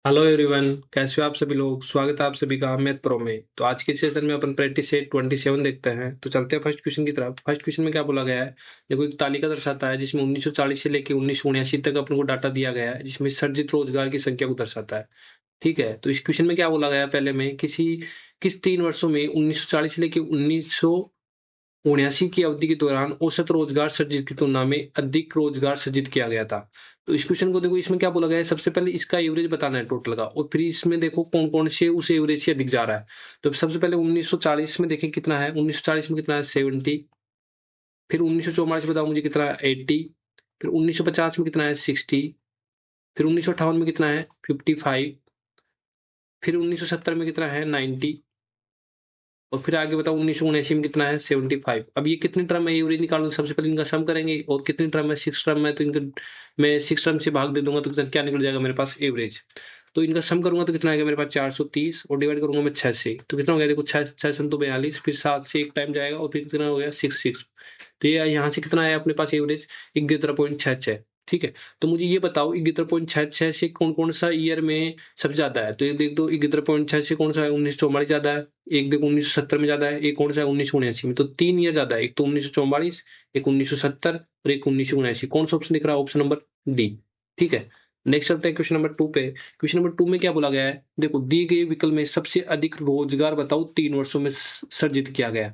Hello everyone, कैसे हो आप सभी लोग। स्वागत है आप सभी का मैथ प्रो में। तो आज के सेशन में अपन प्रैक्टिस सेट 27 देखते हैं। तो चलते हैं फर्स्ट क्वेश्चन की तरफ। फर्स्ट क्वेश्चन में क्या बोला गया है, देखो एक तालिका दर्शाता है जिसमें 1940 से लेकर 1979 तक अपन को डाटा दिया गया है, जिसमें सृजित रोजगार की संख्या को दर्शाता है। ठीक है, तो इस क्वेश्चन में क्या बोला गया है, पहले में किस 3 वर्षों में 1940 से लेकर 1979 की अवधि के दौरान औसत रोजगार सृजित की तुलना में अधिक रोजगार सृजित किया गया था। तो इस क्वेश्चन को देखो, इसमें क्या बोला गया है, सबसे पहले इसका एवरेज बताना है टोटल का, और फिर इसमें देखो कौन कौन से उस एवरेज से अधिक जा रहा है। तो सबसे पहले 1940 में देखें कितना है, 1940 में कितना है 70। फिर 1944 में बताओ मुझे कितना है 80। फिर 1950 में कितना है 60। फिर 1958 में कितना है 55। फिर 1970 में कितना है 90। और फिर आगे बताओ 1979 में कितना है 75। अब ये कितने टर्म है एवरेज निकालो, सबसे पहले इनका सम करेंगे। और कितने टर्म है 6 टर्म है, तो इनका मैं 6 टर्म से भाग दे दूंगा तो क्या निकल जाएगा मेरे पास एवरेज। तो इनका सम करूंगा तो कितना आएगा मेरे पास 430, और डिवाइड करूंगा मैं 6 से, तो कितना हो गया देखो 6 तो 42। फिर 7 से एक टाइम जाएगा, और फिर कितना हो गया 6। तो ये यहाँ से कितना आया अपने पास एवरेज 11.66। ठीक है, तो मुझे ये बताओ 11.66 से कौन कौन सा ईयर में सबसे ज्यादा है। तो ये देख दो 11.6 से कौन सा है 1944 ज्यादा है, एक देखो 1970 में ज्यादा है, एक कौन सा है 1979 में। तो 3 ईयर ज्यादा है, एक तो 1944, एक 1970 और एक 1979। कौन सा ऑप्शन दिख रहा है, ऑप्शन नंबर डी। ठीक है, नेक्स्ट चलते हैं क्वेश्चन नंबर 2 पे। क्वेश्चन नंबर 2 में क्या बोला गया है, देखो दिए गए विकल्प में सबसे अधिक रोजगार बताओ 3 वर्षों में सृजित किया गया।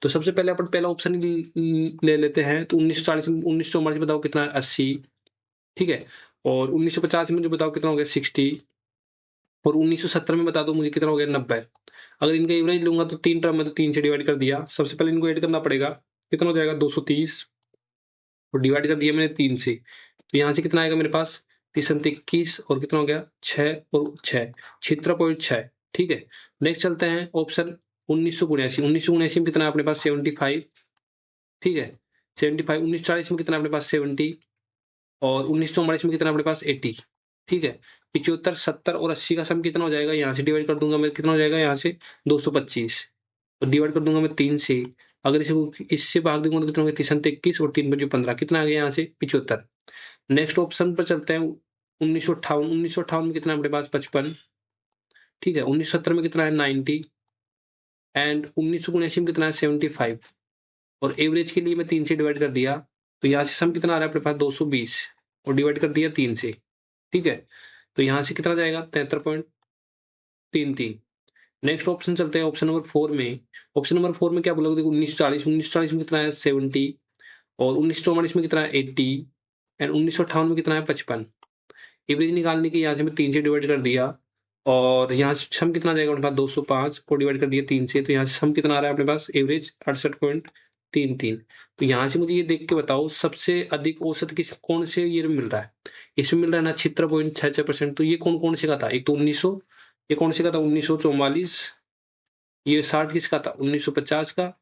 तो सबसे पहले अपन पहला ऑप्शन ले लेते हैं। तो 1940 में 1944 बताओ कितना है 80। ठीक है, और 1950 में मुझे बताओ कितना हो गया 60। और 1970 में बता दो मुझे कितना हो गया 90। अगर इनका एवरेज लूंगा तो 3 टर्म में, तो 3 से डिवाइड कर दिया। सबसे पहले इनको ऐड करना पड़ेगा, कितना हो जाएगा 230, और डिवाइड कर दिया मैंने 3 से। तो यहाँ से कितना आएगा मेरे पास 3 21, और कितना हो गया 6 और 6, 76.6। ठीक है, नेक्स्ट चलते हैं ऑप्शन 1979। 1979 में कितना है अपने पास 75। ठीक है, 75। 1940 में कितना है अपने पास 70। और 1944 में कितना है अपने पास 80। ठीक है, 75, 70 और 80 का सम कितना हो जाएगा, यहाँ से डिवाइड कर दूंगा मैं, कितना हो जाएगा यहाँ से 225, और डिवाइड कर दूंगा मैं 3 से। अगर इसे इससे भाग दूंगा तो कितना हो गया 3 और 3 5 15, कितना आ गया यहाँ से 75। नेक्स्ट ऑप्शन पर चलते हैं 1958। 1958 में कितना है अपने पास 55। ठीक है, 1970 में कितना है 90। एंड 1979 में कितना है 75। और एवरेज के लिए मैं 3 से डिवाइड कर दिया, तो यहाँ से सम कितना आ रहा है अपने पास 220, और डिवाइड कर दिया 3 से। ठीक है, तो यहाँ से कितना जाएगा 73.33। नेक्स्ट ऑप्शन चलते हैं ऑप्शन नंबर 4 में। ऑप्शन नंबर 4 में क्या बोला देखो 1940 में कितना है 70। और 1944 में कितना है 80। एंड 1958 में कितना है 55। एवरेज निकालने के यहाँ से मैं 3 से डिवाइड कर दिया, और यहाँ से सम कितना जाएगा अपने पास 205 को डिवाइड कर दिया 3 से, तो यहाँ से सम कितना आ रहा है अपने पास एवरेज 68.33। तो यहाँ से मुझे ये देख के बताओ सबसे अधिक औसत किस कौन से ईयर में मिल रहा है। इसमें मिल रहा है ना 76.66%। तो ये कौन कौन से का था, एक तो 1900, ये कौन से का था 1944। ये 60 किसका था 1950 का।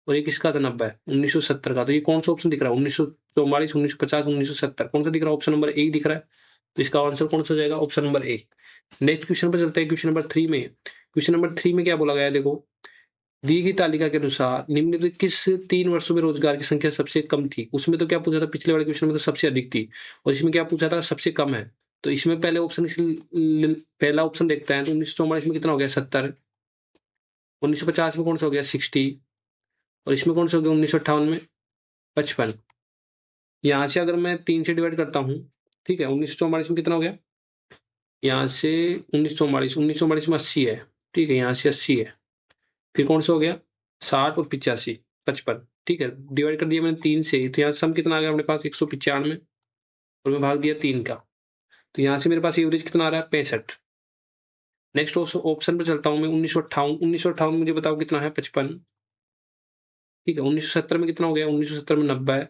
और ये किसका था 90 1970 का। तो ये कौन सा ऑप्शन दिख रहा है 1944, 1950, 1970, कौन सा दिख रहा है, ऑप्शन नंबर ए दिख रहा है। तो इसका आंसर कौन सा हो जाएगा, option number A. Next question पर चलते हैं क्वेश्चन नंबर 3 में। क्वेश्चन नंबर 3 में क्या बोला गया है, देखो दी गई तालिका के अनुसार निम्नलिखित किस 3 वर्षों में रोजगार की संख्या सबसे कम थी। उसमें तो क्या पूछा था, पिछले वाले क्वेश्चन में तो सबसे अधिक थी, और इसमें क्या पूछा था सबसे कम है। तो इसमें पहला ऑप्शन देखते हैं। तो 1944 में कितना हो गया 70। 1950 में कौन सा हो गया 60। और इसमें कौन सा हो गया 1958 में 55। यहाँ से अगर मैं 3 से डिवाइड करता हूँ, ठीक है, 1944 में कितना हो गया, यहाँ से 1944 में 80 है। ठीक है, यहाँ से 80 है। फिर कौन सा हो गया 60 और 85, 55। ठीक है, डिवाइड कर दिया मैंने 3 से, तो यहाँ सम कितना आ गया अपने पास 195, और मैं भाग दिया 3 का। तो यहाँ से मेरे पास एवरेज कितना आ रहा है 65। नेक्स्ट ऑप्शन पे चलता हूँ मैं 1958। 1958 मुझे बताओ कितना है 55। ठीक है, 1970 में कितना हो गया 1970 में 90 है।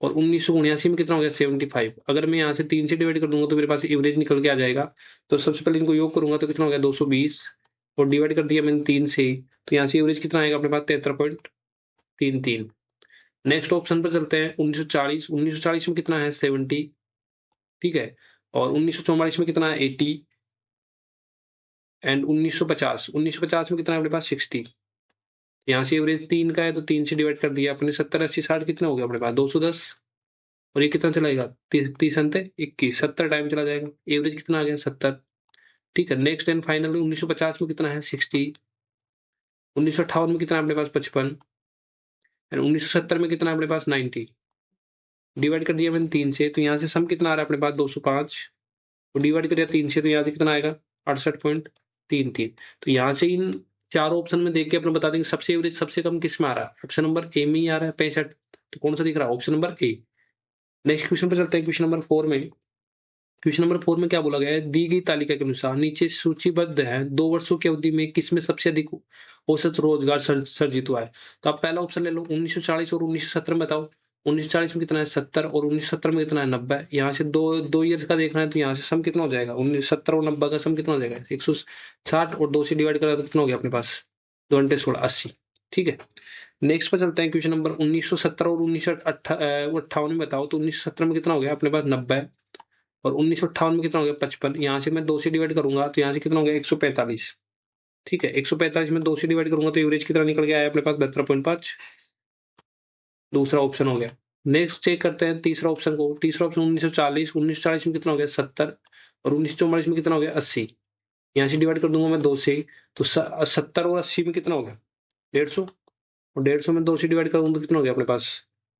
और 1979 में कितना हो गया 75। अगर मैं यहाँ से 3 से डिवाइड कर दूंगा तो मेरे पास एवरेज निकल के आ जाएगा। तो सबसे पहले इनको योग करूंगा तो कितना हो गया 220, और डिवाइड कर दिया मैंने 3 से, तो यहाँ से एवरेज कितना आएगा अपने पास 73.33। नेक्स्ट ऑप्शन पर चलते हैं 1940। 1940 में कितना है 70। ठीक है, और 1944 में कितना है 80। एंड 1950 में कितना है अपने पास 60। यहाँ से एवरेज 3 का है, तो 3 से डिवाइड कर दिया अपने 70 80 60 कितना हो गया अपने पास 210। और ये कितना चलाएगा 30 30 21 70 टाइम चला जाएगा, एवरेज कितना आ गया 70। ठीक है। नेक्स्ट एंड फाइनल 1950 में कितना है 60, 1958 में कितना है अपने पास 55, एंड 1970 में कितना है अपने पास 90। डिवाइड कर दिया मैंने 3 से, तो यहाँ से सम कितना आ रहा है अपने पास 205, और डिवाइड कर दिया 3 से, तो यहाँ से कितना आएगा 68.33। तो यहाँ से इन चारों ऑप्शन में देख के अपने बता देंगे सबसे एवरेज सबसे कम किस में आ रहा है। ऑप्शन नंबर ए में ही आ रहा है 65, तो कौन सा दिख रहा है option number A. Next question पर चलते हैं, क्वेश्चन नंबर 4 में। क्वेश्चन नंबर 4 में क्या बोला गया है, दी गई तालिका के अनुसार नीचे सूचीबद्ध है 2 वर्षों की अवधि में किसमें सबसे अधिक औसत रोजगार सर्जित हुआ है। तो आप पहला ऑप्शन ले लो 1940 और 1970 में बताओ। 1940 में कितना है 70, और 1970 में कितना है 90। यहाँ से दो ईयर्स का देखना है, तो यहाँ से सम कितना हो जाएगा 1970 और 90 का सम कितना हो जाएगा 160, और 2 से डिवाइड करा तो कितना हो गया अपने पास 2 घंटे 16 80। ठीक है। नेक्स्ट पर चलते हैं, क्वेश्चन नंबर 1970 और 1958 में बताओ। तो 1970 में कितना हो गया अपने पास 90, और 1958 में कितना हो गया 55। यहाँ से मैं 2 से डिवाइड करूंगा, तो यहाँ से कितना हो गया 145। ठीक है, 145 में 2 से डिवाइड करूंगा तो एवरेज कितना निकल के आया अपने पास 72.5। दूसरा ऑप्शन हो गया। नेक्स्ट चेक करते हैं तीसरा ऑप्शन को। तीसरा ऑप्शन 1940, 1940 में कितना हो गया 70, और 1944 में कितना हो गया 80। यहाँ से डिवाइड कर दूंगा मैं 2 से, तो 70 और 80 में कितना हो गया 150, और 150 में 2 से डिवाइड करूंगा तो कितना हो गया अपने पास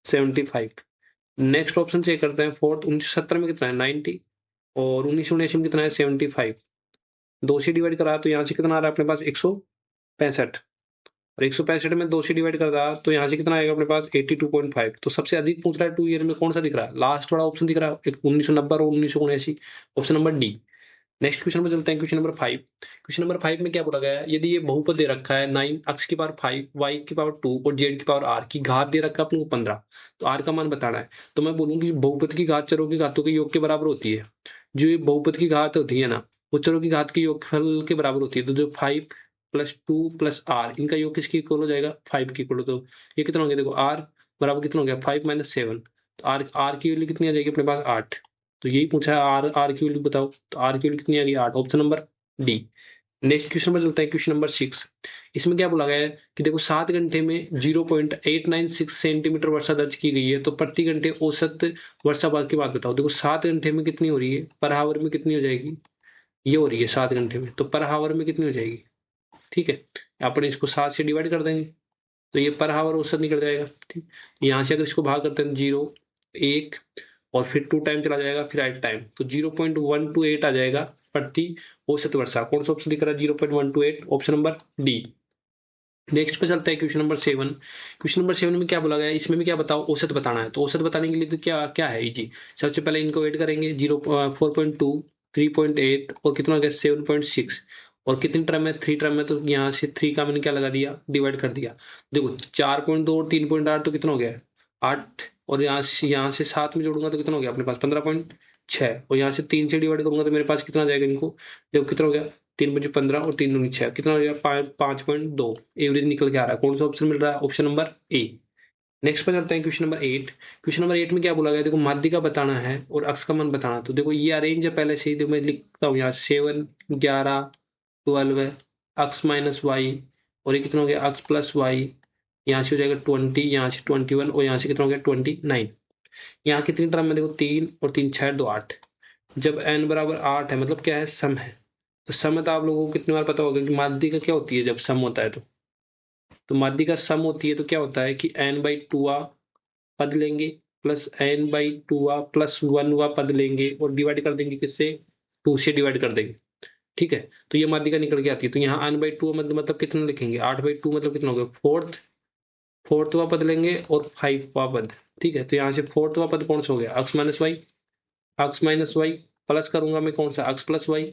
75। नेक्स्ट ऑप्शन चेक करते हैं फोर्थ। 1970 में कितना है 90, और 1979 में कितना है 75। 2 से डिवाइड करा तो यहाँ से कितना आ रहा है अपने पास 165, और 165 में 2 से डिवाइड कर रहा तो यहाँ से कितना आएगा अपने पास 82.5। तो सबसे अधिक पूछ रहा है 2 ईयर में कौन सा दिख रहा है, लास्ट वाला ऑप्शन दिख रहा है 1990 और 1979, option number D. Next question में चलते हैं, क्वेश्चन नंबर 5। क्वेश्चन नंबर 5 में क्या बोला गया है, यदि ये बहुपद दे रखा है 9 x की पावर 5 y की पावर 2 और z की पावर r की घात दे रखा है अपने को 15, तो r का मान बताना है। तो मैं बोलूँ कि बहुपद की घात चरों की घातों के योग के बराबर होती है। जो ये बहुपद की घात होती है ना, वो चरों की घात के योगफल के बराबर होती है। तो जो 5 प्लस 2 प्लस r, इनका योग किसकी इक्वल हो जाएगा 5 की इक्वल। तो ये कितना हो गया देखो, r बराबर कितना हो गया 5 माइनस 7, तो r की वैल्यू कितनी आ जाएगी अपने पास 8। तो यही पूछा है, आर की वैल्यू बताओ। तो आर की वैल्यू कितनी आ गई 8, option number D. Next question पर चलता है, क्वेश्चन नंबर 6। इसमें क्या बोला गया है कि देखो 7 घंटे में 0.896 सेंटीमीटर वर्षा दर्ज की गई है, तो प्रति घंटे औसत वर्षापात की बात बताओ। देखो 7 घंटे में कितनी हो रही है, पर हावर में कितनी हो जाएगी, ये हो रही है 7 घंटे में, तो पर हावर में कितनी हो जाएगी। ठीक है, अपन इसको 7 से डिवाइड कर देंगे, तो ये पर हावर औसत निकल जाएगा। ठीक, यहाँ से अगर इसको भाग करते हैं 0 1 और फिर 2 टाइम चला जाएगा, फिर 8 टाइम, तो 0.128 आ जाएगा प्रति औसत वर्षा। कौन सा ऑप्शन दिख रहा है 0.128, ऑप्शन नंबर डी। नेक्स्ट पे चलते हैं, क्वेश्चन नंबर 7। क्वेश्चन नंबर 7 में क्या बोला गया है, इसमें भी क्या बताओ औसत बताना है। तो औसत बताने के लिए तो क्या क्या है इजी, सबसे पहले इनको ऐड करेंगे 4.2 3.8 और कितना हो गया 7.6, और कितनी टर्म है 3 टर्म है, तो यहाँ से 3 का मैंने क्या लगा दिया डिवाइड कर दिया। देखो 4.2 और 3.8 तो कितना हो गया 8, और यहाँ से 7 में जोड़ूंगा तो कितना हो गया अपने पास 15.6, और यहाँ से 3 से डिवाइड करूंगा तो मेरे पास कितना आ जाएगा इनको। देखो कितना हो गया 3 बजे 15 और 3 दूनी 6, कितना हो गया 5.2 एवरेज निकल के आ रहा है। कौन सा ऑप्शन मिल रहा है, ऑप्शन नंबर ए। नेक्स्ट पर चलते हैं, क्वेश्चन नंबर 8। क्वेश्चन नंबर 8 में क्या बोला गया, देखो माध्यिका बताना है और अक्ष का मान बताना। तो देखो ये अरेंज है पहले से ही, तो मैं लिखता हूँ यहाँ 7 11 12 है, अक्ष माइनस वाई, और ये कितना हो गया अक्ष प्लस वाई, यहाँ से हो जाएगा 20, यहाँ से 21, और यहाँ से कितना हो गया 29। यहाँ कितनी टर्म में देखो 3 और 3 6 2 8। जब n बराबर 8 है मतलब क्या है सम है। तो सम तो आप लोगों को कितनी बार पता होगा कि माध्यिका क्या होती है जब सम होता है। तो माध्यिका सम होती है तो क्या होता है कि n/2a पद लेंगे प्लस n/2a प्लस 1a पद लेंगे और डिवाइड कर देंगे किससे 2 से डिवाइड कर देंगे। ठीक है, तो ये माध्यिका निकल के आती है। तो यहाँ n/2 मतलब कितना लिखेंगे 8/2 मतलब कितना हो गया फोर्थवा पद लेंगे और 5वां पद। ठीक है, तो यहाँ से 4वां पद कौन सा हो गया अक्स माइनस वाई प्लस करूंगा मैं कौन सा अक्स प्लस वाई,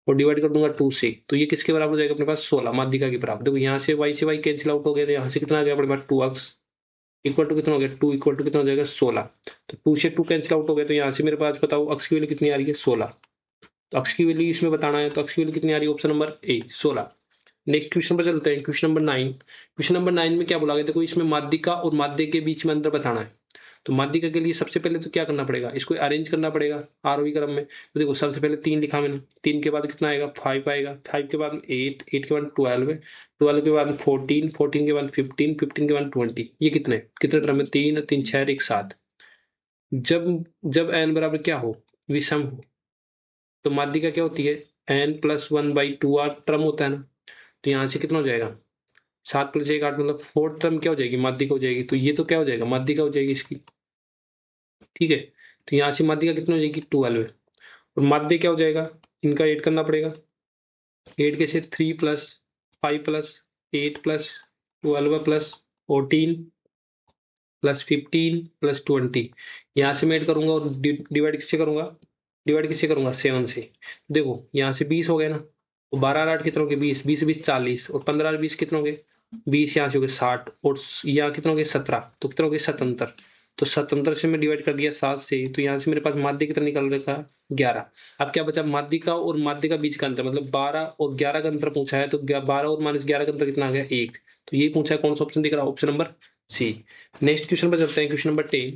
और डिवाइड कर दूंगा 2 से। तो ये किसके बराबर हो जाएगा अपने पास 16 माध्यिका के बराबर। देखो यहाँ से वाई कैंसिल आउट हो गया, तो यहाँ से कितना आ गया अपने पास 2x इक्वल टू कितना हो गया 2 इक्वल टू कितना हो जाएगा 16। तो 2 से 2 कैंसिल आउट हो गया, तो यहाँ से मेरे पास बताओ अक्स की वैल्यू कितनी आ रही है 16। तो अक्स की वैल्यू इसमें बताना है, तो अक्स की वैल्यू कितनी आ रही है option number A 16। Next question पर चलते हैं, क्वेश्चन नंबर 9। क्वेश्चन नंबर 9 में क्या बोला गया, देखो इसमें माध्यिका और माध्य के बीच में अंतर बताना है। तो माध्यिका के लिए सबसे पहले तो क्या करना पड़ेगा, इसको अरेंज करना पड़ेगा आरोही क्रम में। तो देखो सबसे पहले 3 लिखा मैंने, 3 के बाद कितना आएगा 5 आएगा, 5 के बाद 8, 8 के बाद 12 है, 12 के बाद 14, 14 के बाद 15, 15 के बाद 20। ये कितने टर्म है 3 3 6 1 7। जब n बराबर क्या हो विषम हो, तो माध्यिका क्या होती है n+1/2r टर्म होता है ना, तो यहाँ से कितना हो जाएगा 7 + 1 8, मतलब 4th टर्म क्या हो जाएगी, माध्यिका हो जाएगी। तो ये तो क्या हो जाएगा, माध्यिका हो जाएगी इसकी। ठीक है, तो यहाँ से माध्यिका कितनी हो जाएगी 12 है, और माध्य क्या हो जाएगा, इनका 8 करना पड़ेगा। 8 कैसे 3 + 5 + 8 + 12 + 14 + 15 + 20। यहाँ से मैं ऐड करूंगा और डिवाइड किससे करूंगा, 7 से। देखो यहाँ से 20 हो गए ना, तो 12 और 8 कितने हो गए 20, 20 20 40, और 15 और 20 कितने हो गए 20, यहाँ से हो गए 60, और यहाँ कितने हो गए 17, तो कितने हो गए 77। तो 77 से मैं डिवाइड कर दिया 7 से, तो यहाँ से मेरे पास माध्य कितना निकल रखा 11। अब क्या बचा, माध्यिका और माध्य का बीच का अंतर, मतलब 12 और 11 का अंतर पूछा है, तो 12 और -11 का अंतर कितना आ गया 1। तो ये पूछा है, कौन सा ऑप्शन दिख रहा है, option number C. Next question पर चलते हैं, क्वेश्चन नंबर 10।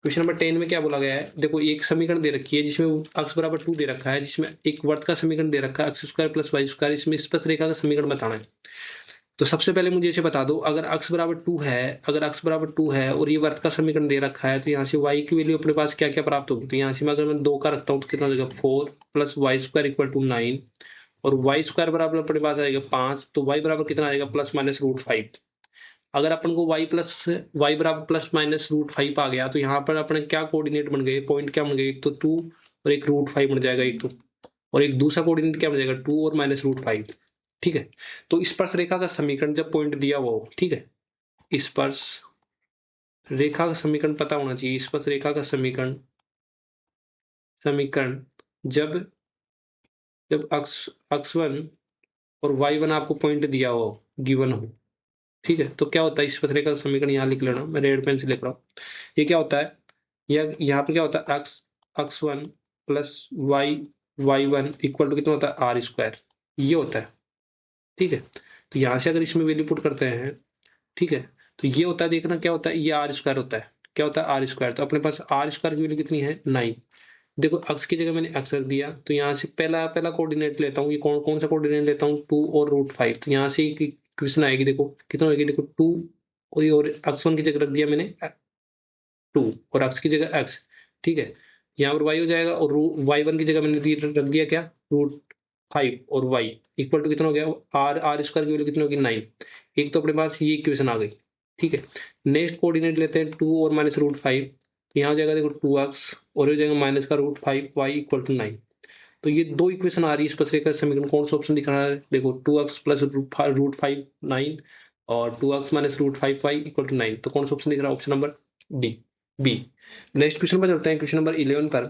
क्वेश्चन नंबर 10 में क्या बोला गया है, देखो एक समीकरण दे रखी है जिसमें x बराबर 2 दे रखा है, जिसमें एक वर्त का समीकरण दे रखा है x² + y², इसमें स्पर्श रेखा का समीकरण बताना है। तो सबसे पहले मुझे इसे बता दो, अगर x बराबर 2 है और ये वर्त का समीकरण दे रखा है, तो यहाँ से y की वैल्यू अपने पास क्या क्या प्राप्त होगी। तो यहाँ से अगर मैं 2 का रखता हूँ तो कितना हो जाएगा 4 + y² = 9, और y² बराबर अपने पास आएगा 5, तो y बराबर कितना आएगा +-√5। अगर अपन को y बराबर +-√5 आ गया, तो यहाँ पर अपने क्या कोऑर्डिनेट बन गए, पॉइंट क्या बन गए, एक तो 2 और एक √5 बन जाएगा एक तो, और एक दूसरा कोऑर्डिनेट क्या बन जाएगा 2 और -√5। ठीक है, तो स्पर्श रेखा का समीकरण जब पॉइंट दिया हुआ हो, ठीक है, स्पर्श रेखा का समीकरण पता होना चाहिए। स्पर्श रेखा का समीकरण समीकरण जब जब x1 और y1 आपको पॉइंट दिया हो, गिवन हो, ठीक है, तो क्या होता है, स्पर्श रेखा का समीकरण यहाँ लिख लेना, मैं रेड पेन से लिख रहा हूँ। ये क्या होता है, यहाँ पे क्या होता है, x1 + y1 इक्वल टू कितना होता है r², ये होता है। ठीक है, तो यहाँ से अगर इसमें वैल्यू पुट करते हैं, ठीक है, तो ये होता है, देखना क्या होता है, ये r² होता है, क्या होता है r²। तो अपने पास r² की वैल्यू कितनी है 9। देखो x की जगह मैंने x रख दिया, तो यहाँ से पहला कोऑर्डिनेट लेता हूँ, ये कौन सा कोऑर्डिनेट लेता हूँ 2 और √5। तो यहाँ से इक्वेशन आएगी, देखो कितना होगी, देखो 2 और x1 की जगह रख दिया मैंने 2 और x की जगह x। ठीक है, यहाँ पर y हो जाएगा, और y1 की जगह मैंने रख दिया क्या √5, और y इक्वल टू कितना हो गया r² की वैल्यू कितनी होगी 9। एक तो अपने पास ये इक्वेशन आ गई। ठीक है, नेक्स्ट कोऑर्डिनेट लेते हैं 2 और -√5, तो यहाँ हो जाएगा देखो 2x, और हो जाएगा माइनस का √5, y इक्वल टू 9। तो ये दो इक्वेशन आ रही है स्पर्श रेखा समीकरण, कौन सा ऑप्शन दिख रहा है, देखो 2x + √5 9, और 2x - √5 y इक्वल टू 9। तो कौन सा ऑप्शन दिख रहा है, option number D B. Next question पर चलते हैं, क्वेश्चन नंबर 11 पर।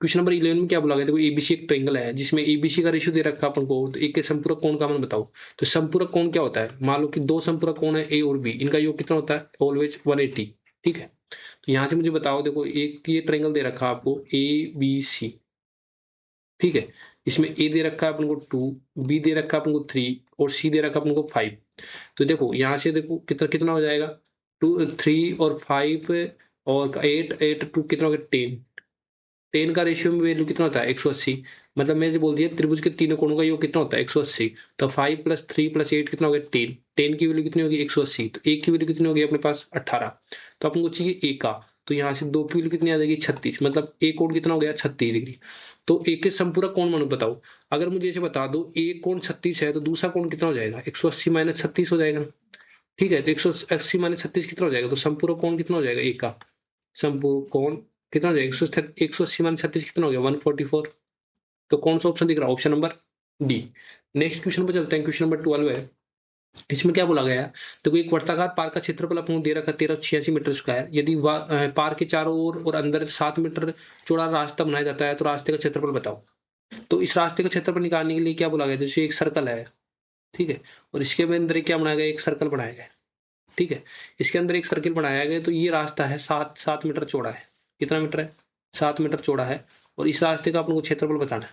क्वेश्चन नंबर 11 में क्या बोला गया, देखो एबीसी एक ट्रायंगल है जिसमें एबीसी का रेशियो दे रखा है अपन को, तो एक के संपूरक कोण का मान बताओ। तो संपूरक कोण क्या होता है, मान लो कि दो संपूरक कोण है ए और बी, इनका योग कितना होता है ऑलवेज 180। ठीक है, तो यहाँ से मुझे बताओ, देखो एक ये ट्रायंगल दे रखा है आपको ए बी सी। ठीक है, इसमें ए दे रखा है अपन को 2, बी दे रखा है अपन को 3, और सी दे रखा है अपन को 5। तो देखो यहाँ से देखो कितना कितना हो जाएगा 2 3 और 5 और 8 8 2 कितना हो गया 10। 10 का रेशियो में वैल्यू कितना होता है 180। मतलब मैंने बोल दिया त्रिभुज के तीनों कोणों का योग कितना होता है 180। तो 5 + 3 + 8 कितना हो गया 10। 10 की वैल्यू कितनी होगी 180, तो एक की वैल्यू कितनी होगी अपने पास 18। तो अपन को चाहिए ए का, तो यहाँ से दो की वैल्यू कितनी आ जाएगी 36, मतलब एक कोण कितना हो गया 36 डिग्री। तो एक के संपूरक कोण मानो बताओ। अगर मुझे ऐसे बता दो एक कोण 36 है, तो दूसरा कोण कितना हो जाएगा 180 - 36 हो जाएगा। ठीक है, तो 180 - 36 कितना हो जाएगा, तो संपूरक कोण कितना हो जाएगा एक का संपूरक कोण कितना हो जाएगा 180 - 36 कितना हो गया 144। तो कौन सा ऑप्शन दिख रहा है, option number D. Next question पर चलते हैं, क्वेश्चन नंबर 12 है। इसमें क्या बोला गया है, तो एक वर्ताकार पार्क का क्षेत्रफल अपन को दे रखा है 1386 मीटर स्क्वायर। यदि पार्क के चारों ओर और अंदर 7 मीटर चौड़ा रास्ता बनाया जाता है, तो रास्ते का क्षेत्रफल बताओ। तो इस रास्ते का क्षेत्रफल निकालने के लिए क्या बोला गया, जैसे एक सर्कल है, ठीक है, और इसके अंदर क्या बनाया गया, एक सर्कल बनाया गया। ठीक है, इसके अंदर एक सर्किल बनाया गया, तो ये रास्ता है 7 मीटर चौड़ा है। कितना मीटर है 7 मीटर चौड़ा है, और इस रास्ते का अपन को क्षेत्रफल बताना है।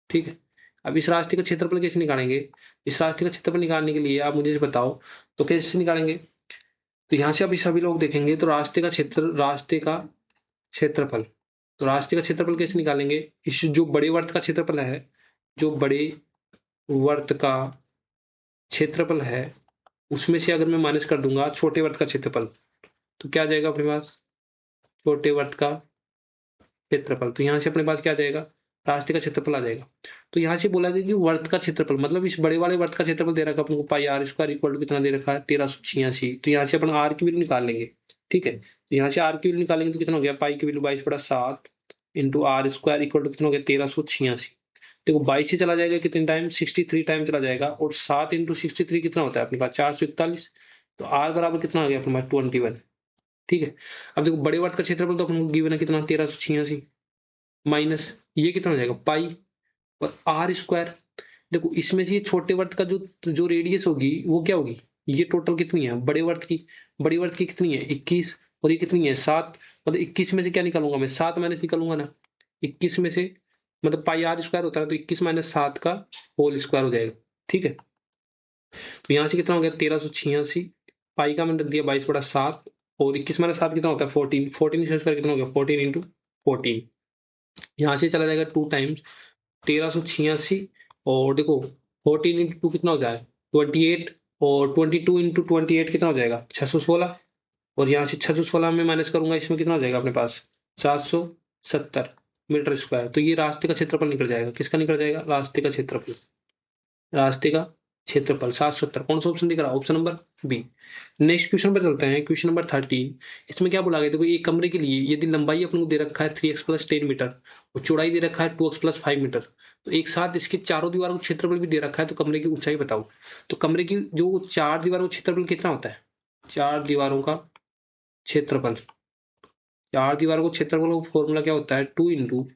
ठीक है, अब इस रास्ते का क्षेत्रफल कैसे निकालेंगे, इस रास्ते का क्षेत्रफल निकालने के लिए आप मुझे बताओ तो कैसे निकालेंगे। तो यहाँ से अभी सभी लोग देखेंगे, तो रास्ते का क्षेत्रफल, तो रास्ते का क्षेत्रफल कैसे निकालेंगे, इस जो बड़े वर्त का क्षेत्रफल है, जो बड़े वर्त का क्षेत्रफल है, उसमें से अगर मैं माइनस कर दूंगा छोटे वर्त का क्षेत्रफल, तो क्या आ जाएगा अपने पास छोटे वर्त का क्षेत्रफल। तो यहाँ से अपने पास क्या आ जाएगा रास्ते का क्षेत्रफल आ जाएगा। तो यहाँ से बोला गया कि वर्त का क्षेत्रफल, मतलब इस बड़े वाले वर्त का क्षेत्रफल दे रखा है अपन को, पाई आर स्क्वायर इक्वल टू कितना दे रखा है 1386। तो यहाँ से अपन आर की वैल्यू निकाल लेंगे, ठीक है। तो यहाँ से आर की वैल्यू निकालेंगे तो कितना हो गया, पाई की value 22/7 into R square equal to कितना हो गया 1386। देखो 22 से चला जाएगा कितने टाइम, 63 टाइम चला जाएगा, और 7 इंटू 63 कितना होता है अपने पास 441। तो आर बराबर कितना आ गया अपने पास 21, ठीक है। अब देखो बड़े वर्त का क्षेत्रफल तो अपन को गिवन है कितना 1386, माइनस ये कितना हो जाएगा पाई और आर स्क्वायर। देखो इसमें से ये छोटे वर्त का जो जो रेडियस होगी वो क्या होगी, ये टोटल कितनी है बड़े वर्त की, बड़ी वर्त की कितनी है 21, और ये कितनी है 7। मतलब 21 में से क्या निकालूंगा मैं, 7 माइनस निकालूंगा ना, 21 में से, मतलब पाई आर स्क्वायर होता है तो 21 माइनस 7 का होल स्क्वायर हो जाएगा, ठीक है। तो यहाँ से कितना हो गया 1386, पाई का मैंने रख दिया 22/7, और 21 माइनस 7 कितना होता है 14, 14 से स्क्वायर कितना हो गया 14 इंटू 14। यहाँ से चला जाएगा 2 टाइम्स 1386, और देखो 14 इंटू 2 कितना हो जाएगा 28, और 22 इंटू 28 कितना हो जाएगा 616, और यहाँ से 616 में माइनस करूंगा, इसमें कितना हो जाएगा अपने पास 770 मीटर स्क्वायर। तो ये रास्ते का क्षेत्रफल निकल जाएगा, किसका निकल जाएगा, रास्ते का क्षेत्रफल, रास्ते का क्षेत्रफल 770। कौन सा ऑप्शन दिख रहा है, option number B. Next question पर चलते हैं, क्वेश्चन नंबर 13। इसमें क्या बोला गया, देखो एक कमरे के लिए यदि लंबाई अपन को दे रखा है 3x + 10 मीटर और चौड़ाई दे रखा है 2x + 5 मीटर, तो एक साथ इसके चारों दीवारों का क्षेत्रफल भी दे रखा है, तो कमरे की ऊंचाई बताओ। तो कमरे की जो चार दीवारों का क्षेत्रफल कितना होता है, चार दीवारों का क्षेत्रफल, चार दीवारों का क्षेत्रफल का फॉर्मूला क्या होता है 2 इंटू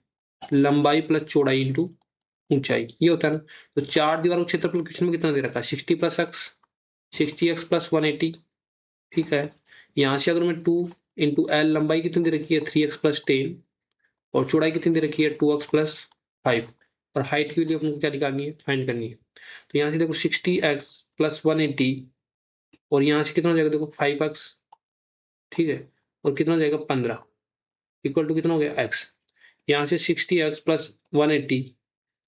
लंबाई प्लस चौड़ाई इंटू ऊंचाई, ये होता है ना। तो चार दीवारों का क्षेत्रफल क्वेश्चन में कितना दे रखा है 60 + 180, ठीक है। यहाँ से अगर मैं 2 इंटू एल, लंबाई कितनी दे रखी है 3x + 10, और चौड़ाई कितनी दे रखी है 2x + 5, और हाइट के लिए अपन को क्या निकालनी है, फाइंड करनी है। तो यहाँ से देखो 60x + 180, और यहाँ से कितना हो जाएगा देखो 5x, ठीक है, और कितना हो जाएगा 15 इक्वल टू कितना हो गया x। यहाँ से 60x + 180,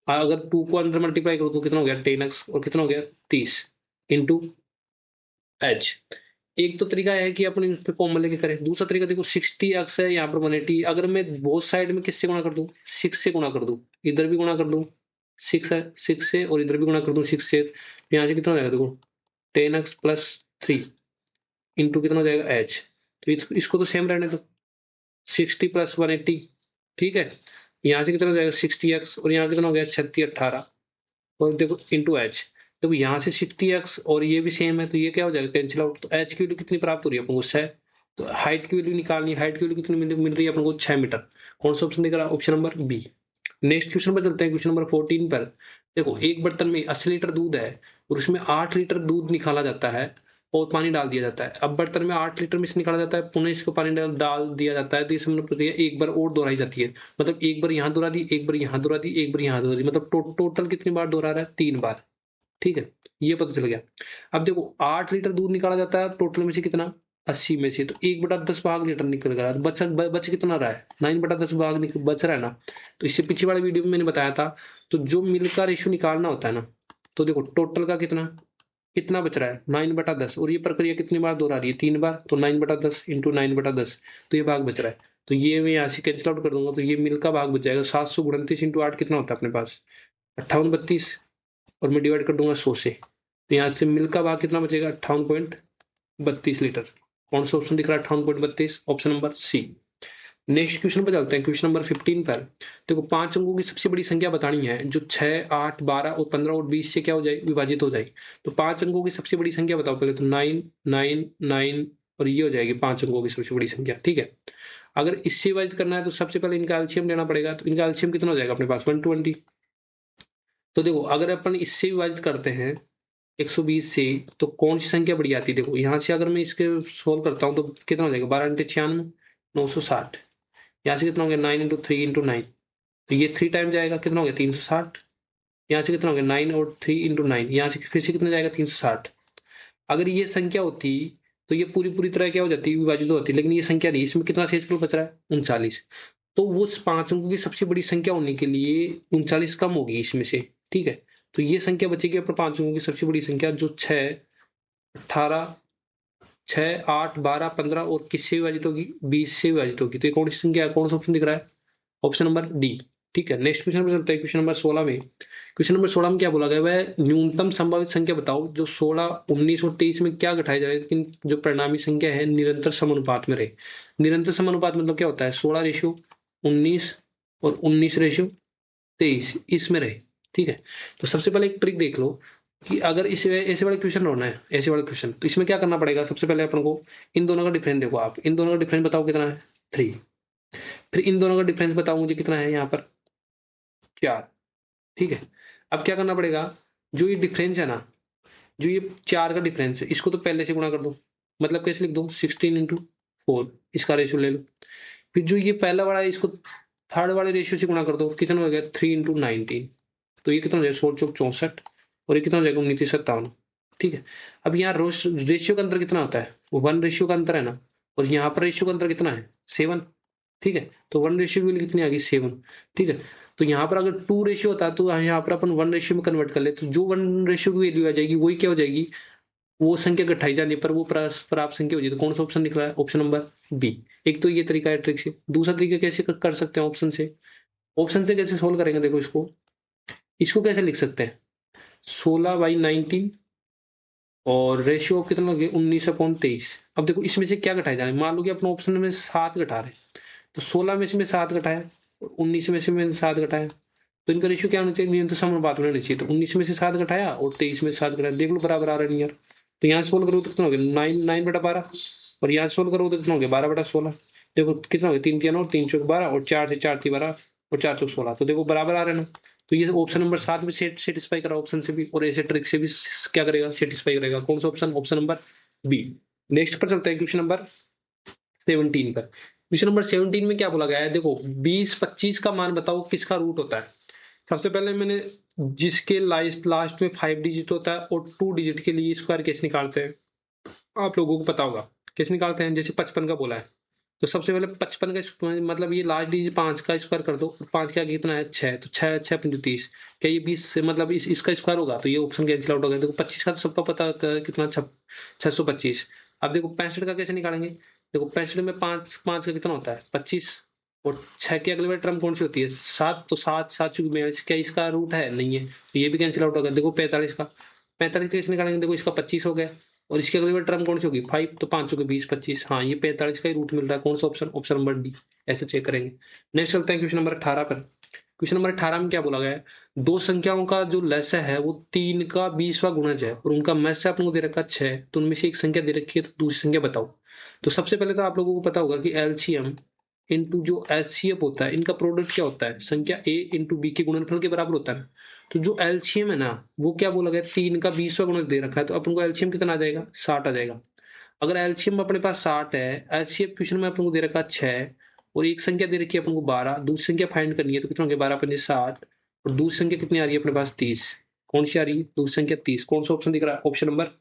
अगर 2 को अंदर मल्टीप्लाई करो तो कितना हो गया 10x, और कितना हो गया 30 इंटू h। एक तो तरीका है कि अपन इस पे कॉमन लेके करें, दूसरा तरीका देखो 60x है यहाँ पर 180, अगर मैं बोथ साइड में किससे गुणा कर दूं 6 से गुणा कर दूं, इधर भी गुणा कर दूं 6 है 6 से, और इधर भी गुणा कर दूं 6 से, तो यहाँ से कितना हो जाएगा देखो 10x + 3 इंटू कितना हो जाएगा h। तो इसको तो सेम रहने दो 60 + 180, ठीक है। यहाँ से कितना हो जाएगा 60x, और यहाँ कितना हो गया 36 18, और देखो इंटू एच। देखो यहाँ से 60x और ये भी सेम है, तो ये क्या हो जाएगा कैंसिल आउट। तो एच की वैल्यू कितनी प्राप्त हो रही है अपन को 6। तो हाइट की वैल्यू निकालनी है, हाइट की वैल्यू कितनी मिल रही है अपन को 6 मीटर। कौन सा ऑप्शन दिख रहा है, option number B. Next question पर चलते हैं, क्वेश्चन नंबर 14 पर। देखो एक बर्तन में 80 लीटर दूध है और उसमें 8 लीटर दूध निकाला जाता है और पानी डाल दिया जाता है। अब बर्तन में 8 लीटर में से निकाला जाता है, पुनः इसको पानी डाल दिया जाता है, तो ये समझ प्रक्रिया एक बार और दोहराई जाती है। मतलब एक बार यहाँ दोहरा दी, एक बार यहाँ दोहरा दी, एक बार यहाँ दोहरा दी, मतलब टोटल कितनी बार दोहरा रहा है 3 बार, ठीक है। ये पता चल गया। अब देखो 8 लीटर दूध निकाला जाता है टोटल में से कितना 80 में से, तो 1/10 भाग लीटर निकल रहा है, बच कितना रहा है 9/10 भाग बच रहा है ना। तो इससे पीछे वाले वीडियो में मैंने बताया था, तो जो मिल्क का रेशियो निकालना होता है ना, तो देखो टोटल का कितना कितना बच रहा है 9/10, और ये प्रक्रिया कितनी बार दोहरा रही है 3 बार, तो 9/10 इंटू 9/10, तो ये भाग बच रहा है। तो ये मैं यहाँ से कैंसिल आउट कर दूंगा, तो ये मिल्क का भाग बच जाएगा 729 इंटू 8 कितना होता है अपने पास 5832, और मैं डिवाइड कर दूंगा 100 से, तो यहाँ से मिल्क का भाग कितना बचेगा 58.32 लीटर। कौन सा ऑप्शन दिख रहा है 58.32, option number C. Next question पर चलते हैं, क्वेश्चन नंबर 15 पर। देखो 5 अंकों की सबसे बड़ी संख्या बतानी है जो 6 8 12 और 15 और 20 से क्या हो जाए विभाजित हो जाए। तो 5 अंकों की सबसे बड़ी संख्या बताओ पहले, तो 9 9 9, और ये हो जाएगी 5 अंकों की सबसे बड़ी संख्या, ठीक है। अगर इससे विभाजित करना है तो सबसे पहले इनका एलसीएम लेना पड़ेगा, तो इनका एलसीएम कितना हो जाएगा अपने पास 120। तो देखो अगर अपन इससे विभाजित करते हैं 120 से, तो कौन सी संख्या बड़ी आती है, देखो यहाँ से अगर मैं इसके सोल्व करता हूँ तो कितना हो जाएगा 12 × 96 960। यहाँ से कितना हो गया 9 × 3 × 9, तो ये 3 टाइम जाएगा, कितना हो गया 360। यहाँ से कितना हो गया 9 और 3 × 9, यहाँ से फिर से कितना जाएगा 360। अगर ये संख्या होती तो ये पूरी पूरी तरह क्या हो जाती विभाजित होती, लेकिन ये संख्या नहीं, इसमें कितना शेषफल बच रहा है 39। तो वो 5 अंकों की सबसे बड़ी संख्या होने के लिए 39 कम होगी इसमें से, ठीक है। तो ये संख्या बचेगी अपने 5 अंकों की सबसे बड़ी संख्या जो 6 18 6 8 12 15 और किससे विभाजित होगी 20 से विभाजित होगी। तो ये कौन सी संख्या है, कौन सा ऑप्शन दिख रहा है, ऑप्शन नंबर डी, ठीक है, नेक्स्ट क्वेश्चन पर चलते हैं, क्वेश्चन नंबर 16 में। क्वेश्चन नंबर 16 में क्या बोला गया है, न्यूनतम संभावित संख्या बताओ जो 16, 19 और 23 में क्या घटाया जाए लेकिन जो परिणामी संख्या है निरंतर समानुपात में रहे। निरंतर समानुपात मतलब क्या होता है, 16:19 और 19:23 इसमें रहे। ठीक है, तो सबसे पहले एक ट्रिक देख लो कि अगर इस ऐसे वाले क्वेश्चन होना है, ऐसे वाले क्वेश्चन, तो इसमें क्या करना पड़ेगा, सबसे पहले अपन को इन दोनों का डिफरेंस देखो, आप इन दोनों का डिफरेंस बताओ कितना है, 3। फिर इन दोनों का डिफरेंस बताओ मुझे कितना है यहाँ पर, 4। ठीक है, अब क्या करना पड़ेगा, जो ये डिफरेंस है ना, जो ये 4 का डिफरेंस है, इसको तो पहले से गुणा कर दो। मतलब कैसे लिख दो, 16:4 इसका रेशियो ले लो। फिर जो ये पहला वाला है इसको थर्ड वाले रेशियो से गुणा कर दो, कितना हो गया, 3:19। तो ये कितना हो जाएगा, 16×4 = 64 और ये कितना हो जाएगा, 29:57। ठीक है, अब यहाँ रेशियो का अंतर कितना होता है, 1 रेशियो का अंतर है ना, और यहाँ पर रेशियो का अंतर कितना है, 7। ठीक है, तो 1 रेशियो की वैल्यू कितनी आ गई, 7। ठीक है, तो यहाँ पर अगर 2 रेशियो होता तो यहाँ पर अपन 1 रेशियो में कन्वर्ट कर ले, तो जो 1 रेशियो की वैल्यू आ जाएगी वही क्या हो जाएगी, वो संख्या घटाई जाने पर वो प्राप्त संख्या हो जाएगी। तो कौन सा ऑप्शन निकला है, ऑप्शन नंबर बी। एक तो ये तरीका है ट्रिक से। दूसरा तरीका कैसे कर सकते हैं, ऑप्शन से। ऑप्शन से कैसे सोल्व करेंगे, देखो इसको, इसको कैसे लिख सकते हैं, 16/19 और रेशियो ऑफ कितना हो गया, 19/23। अब देखो इसमें से क्या घटाया जाए, मान लो कि अपने ऑप्शन में 7 घटा रहे, तो 16 में से 7 घटाया और 19 में से 7 घटाया, तो इनका रेशियो क्या होना चाहिए, नियंत्रण समानुपात में होना चाहिए। तो 19 में से 7 घटाया और 23 में से 7 घटाया, देख लो बराबर आ रहा है नहीं यार। तो यहाँ सोल्व करो तो कितना हो गया, 9/12 और यहाँ सोल्व करो तो कितना हो गया, 12/16। देखो कितना हो गया, 3 3 और 3 चौक 12 और 4 से 4 थी 12 और 4 चौक 16। तो देखो बराबर आ रहे हैं ना। तो ये ऑप्शन नंबर 7 भी सेटिस्फाई करा ऑप्शन से भी, और ऐसे ट्रिक से भी क्या करेगा, सेटिस्फाई करेगा। कौन सा option, option number B. Next पर चलते हैं, क्वेश्चन नंबर 17 पर। क्वेश्चन नंबर 17 में क्या बोला गया है, देखो 20-25 का मान बताओ किसका रूट होता है। सबसे पहले मैंने जिसके लास्ट में 5 डिजिट होता है और 2 डिजिट के लिए स्क्वायर कैसे निकालते हैं, आप लोगों को पता होगा कैसे निकालते हैं। जैसे 55 का बोला है, तो सबसे पहले 55 का मतलब ये लास्ट डिजिट 5 का स्क्वायर कर दो, 5 के आगे कितना है, 6, तो 6 6 × 30, क्या ये 20 से मतलब इसका स्क्वायर होगा, तो ये ऑप्शन कैंसिल आउट हो गया। देखो 25 का तो सबका पता होता है कितना, 625। अब देखो 65 का कैसे निकालेंगे, देखो 65 में 5 5 का कितना होता है, 25, और 6 की अगली बार टर्म कौन सी होती है, 7, तो 7 7 चूंकि में क्या इसका रूट है, नहीं है, तो ये भी कैंसिल आउट हो गया। देखो 45 का, 45 कैसे निकालेंगे, देखो इसका 25 हो गया और इसकी अगली बार टर्म कौन सी होगी, 5, तो 5 चौके 20 25, हाँ ये 45 का ही रूट मिल रहा है। कौन सा ऑप्शन, ऑप्शन नंबर डी। ऐसे चेक करेंगे। नेक्स्ट चलते हैं क्वेश्चन नंबर 18 पर। क्वेश्चन नंबर 18 में क्या बोला गया है, दो संख्याओं का जो लसाअ है वो 3 का 20वां गुणज है और उनका मैस आपको दे रखा 6, तो उनमें से एक संख्या दे रखी है, तो दूसरी संख्या बताओ। तो सबसे पहले तो आप लोगों को पता होगा कि एलसीएम इंटू जो एचसीएफ होता है, इनका प्रोडक्ट क्या होता है, संख्या ए इंटू बी के गुणनफल के बराबर होता है। तो जो एलसीएम है ना, वो क्या बोला गया, 3 का 20वां गुणज दे रखा है, तो अपन को एलसीएम कितना आ जाएगा, 60 आ जाएगा। अगर एलसीएम अपने पास 60 है, एचसीएफ क्वेश्चन में अपन को दे रखा 6 और एक संख्या दे रखी है अपन को 12, दूसरी संख्या फाइंड करनी है, तो कितना हो गया, 12×5 = 60 और दूसरी संख्या कितनी आ रही है अपने पास, 30। कौन सी आ रही है, दूसरी संख्या 30। कौन सा ऑप्शन दिख रहा है, option number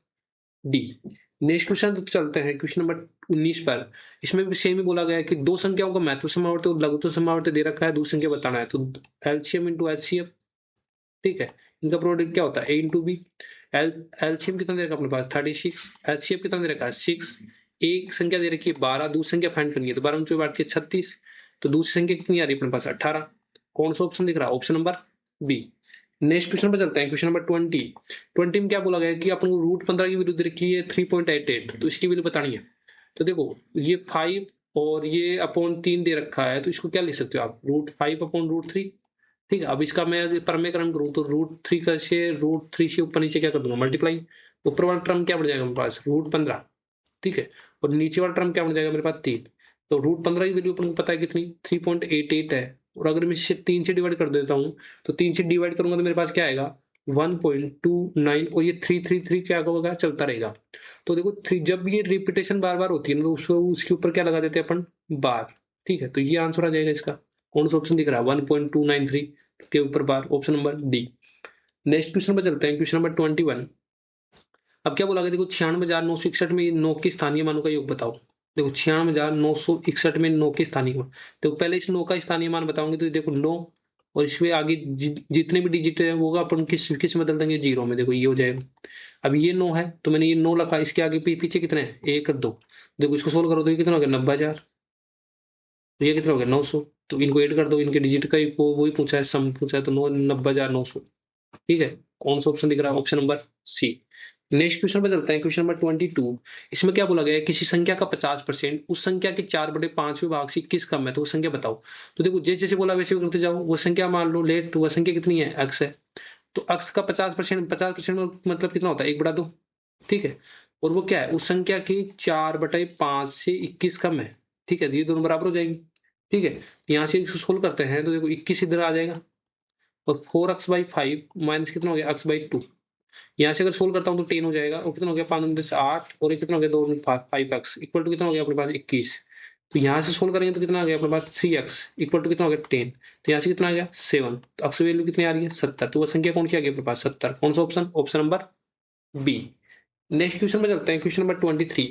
D. Next question तो चलते हैं क्वेश्चन नंबर 19 पर। इसमें भी सेम ही बोला गया है कि दो संख्याओं का महत्व समावर्त और लघुत्व समावर्त दे रखा है, दूसरी संख्या बताना है। तो एलसीएम इंटू एचसीएफ, ठीक है, इनका प्रोडक्ट क्या होता है, ए इंटू बी। एलसीएम कितना दे रखा है अपने पास, 36, एचसीएफ कितना दे रखा है, 6, एक संख्या दे रखी है 12, दूसरी संख्या फाइंड करनी है, तो 12 में 4 के 36, तो दूसरी संख्या कितनी आ रही है अपने पास, 18। कौन सा ऑप्शन दिख रहा है, option number B. Next question पर चलते हैं, क्वेश्चन नंबर 20 में क्या बोला गया है कि अपन को √15 की वैल्यू दे रखी है 3.88, तो इसकी वैल्यू बतानी है। तो देखो ये 5 और ये अपॉन 3 दे रखा है, तो इसको क्या लिख सकते हो आप, √5/√3। ठीक है, अब इसका मैं परमे क्रम करूँ तो √3 का से √3 से ऊपर नीचे क्या कर दूंगा, मल्टीप्लाई। ऊपर वाला टर्म क्या बन जाएगा मेरे पास, √15, ठीक है, और नीचे वाला टर्म क्या बन जाएगा मेरे पास, 3। तो √15 की वैल्यू अपन को पता है कितनी, 3.88 है, और अगर मैं इसे 3 से डिवाइड कर देता हूँ, तो 3 से डिवाइड करूंगा तो मेरे पास क्या आएगा, 1.29, और ये 3 क्या होगा, चलता रहेगा। तो देखो जब ये रिपीटेशन बार बार होती है ना, तो उसको उसके ऊपर क्या लगा देते हैं अपन, बार। ठीक है, तो ये आंसर आ जाएगा इसका। कौन सा ऑप्शन दिख रहा है, 1.293 के ऊपर बार, option number D. Next question पर चलते हैं, क्वेश्चन नंबर 21। अब क्या बोला गया, देखो 96,961 में 9 के स्थानीय मानों का योग बताओ। देखो 96,961 में 9 के स्थानीय मान, तो पहले इस 9 का स्थानीय मान बताओगे, तो देखो 9 और इसमें आगे जितने भी डिजिट है वो अपन किस में बदल देंगे, 0 में। देखो ये हो जाएगा। अब ये 9 है तो मैंने ये 9 लिखा, इसके आगे पीछे कितने हैं, 1 और 2। देखो इसको सोल्व करो तो ये कितना हो गया, 90,000, तो ये कितना हो गया, 900। तो इनको ऐड कर दो, इनके डिजिट का ही वही पूछा है, सम पूछा है, तो 90,900। ठीक है, कौन सा ऑप्शन दिख रहा है? Option number C. Next question पे चलते हैं, क्वेश्चन नंबर 22। इसमें क्या बोला गया है? किसी संख्या का 50% उस संख्या के 4/5वें भाग से 21 कम है, तो वो संख्या बताओ। तो देखो जैसे जैसे बोला वैसे करते जाओ। वो संख्या मान लो लेट, वो संख्या कितनी है? x है। तो x का 50% मतलब कितना होता है? 1/2। ठीक है, और वो क्या है? उस संख्या की 4/5 से 21 कम है। ठीक है, तो ये दोनों बराबर हो जाएगी। ठीक है, यहाँ से इसको सोल्व करते हैं तो देखो 21 इधर आ जाएगा, और 4x/5 माइनस कितना हो गया? x/2। यहाँ से अगर सोल्व करता हूँ तो 10 हो जाएगा, और कितना हो गया? 5×8, और ये कितना हो गया? 5x इक्वल टू कितना हो गया अपने पास? 21। तो यहाँ से सोल्व करेंगे तो कितना आ गया अपने पास? 3x इक्वल टू कितना हो गया? 10। तो यहाँ से कितना आ गया? 7। तो x वैल्यू कितनी आ रही है? 70। तो वह संख्या कौन सी आ गई अपने पास? 70। कौन सा option? Option number B. Next question में चलते हैं, क्वेश्चन नंबर 23।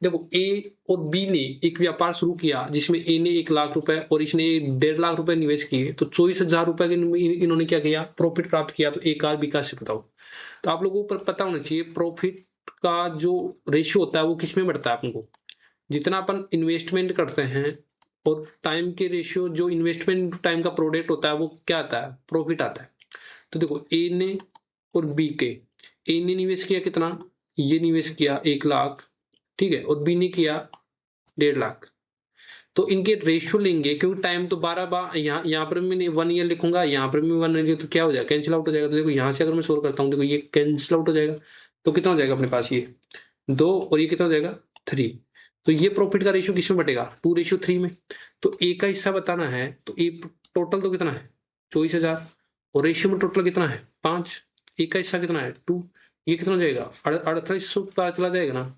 देखो ए और बी ने एक व्यापार शुरू किया जिसमें ए ने 1 लाख रुपए और इसने 1.5 लाख रुपए निवेश किए, तो 24,000 रुपए के इन्होंने क्या किया? प्रॉफिट प्राप्त किया। तो ए का बी का से बताओ। तो आप लोगों को पता होना चाहिए प्रॉफिट का जो रेशियो होता है वो किस में बढ़ता है? आपको जितना अपन इन्वेस्टमेंट करते हैं और टाइम के रेशियो, जो इन्वेस्टमेंट टाइम का प्रोडक्ट होता है वो क्या आता है? प्रॉफिट आता है। तो देखो ए ने और बी के, ए ने निवेश किया कितना? ये निवेश किया 1 लाख। ठीक है, और बी ने किया 1.5 लाख। तो इनके रेशियो लेंगे, क्योंकि टाइम तो 12 बार, यहाँ पर मैं 1 ईयर लिखूंगा, यहाँ पर मैं 1 ईयर, तो क्या हो जाएगा? कैंसिल आउट हो जाएगा। तो देखो यहाँ से अगर मैं सोल्व करता हूँ, देखो ये कैंसिल आउट हो जाएगा। तो कितना हो जाएगा अपने पास? ये 2, और ये कितना हो जाएगा? 3। तो ये प्रॉफिट का रेशियो किसमें बटेगा? 2:3 में। तो ए का हिस्सा बताना है, तो ए टोटल तो कितना है? 24,000, और रेशियो में टोटल कितना है? 5। ए का हिस्सा कितना है? 2। ये कितना हो जाएगा? 3800 पता चला जाएगा ना।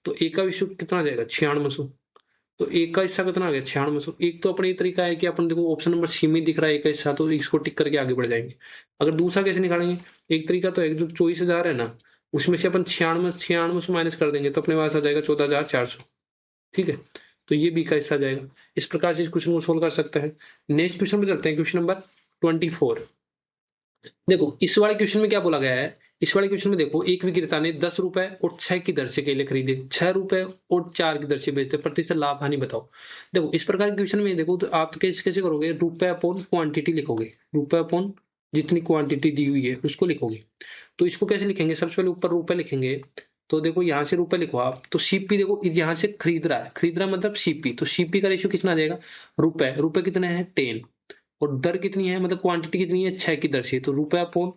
तो ए का विषय कितना आ जाएगा? 9600। तो एक का हिस्सा कितना आ गया? 9600। एक तो अपने ये तरीका है कि अपन देखो ऑप्शन नंबर सी में दिख रहा है एक का हिस्सा, तो इसको टिक करके आगे बढ़ जाएंगे। अगर दूसरा कैसे निकालेंगे? एक तरीका तो है, जो 24,000 है ना, उसमें से अपन 96 से माइनस कर देंगे, तो अपने पास आ जाएगा 14,400। ठीक है, तो ये बी का हिस्सा आ जाएगा। इस प्रकार से इस क्वेश्चन को सोल्व कर सकते हैं। नेक्स्ट क्वेश्चन पे चलते हैं, क्वेश्चन नंबर 24। देखो इस वाले क्वेश्चन में क्या बोला गया है? इस वाले क्वेश्चन में देखो, एक विक्रेता ने 10 रुपए और 6 की दर से केले खरीदे, 6 रुपए और 4 की दर से बेचते, प्रतिशत लाभ हानि बताओ। देखो इस प्रकार के क्वेश्चन में देखो, तो आप कैसे कैसे करोगे? रुपए अपॉन क्वांटिटी लिखोगे, रुपए अपॉन जितनी क्वांटिटी दी हुई है उसको लिखोगे। तो इसको कैसे लिखेंगे? सबसे पहले ऊपर रुपए लिखेंगे। तो देखो यहाँ से रुपए लिखो आप, तो सीपी देखो यहाँ से खरीद रहा है, खरीद रहा मतलब सीपी, तो सीपी का रेशियो कितना आ जाएगा? रुपए, रुपए कितने हैं? 10, और दर कितनी है, मतलब क्वांटिटी कितनी है? 6 की दर से, तो रुपए अपॉन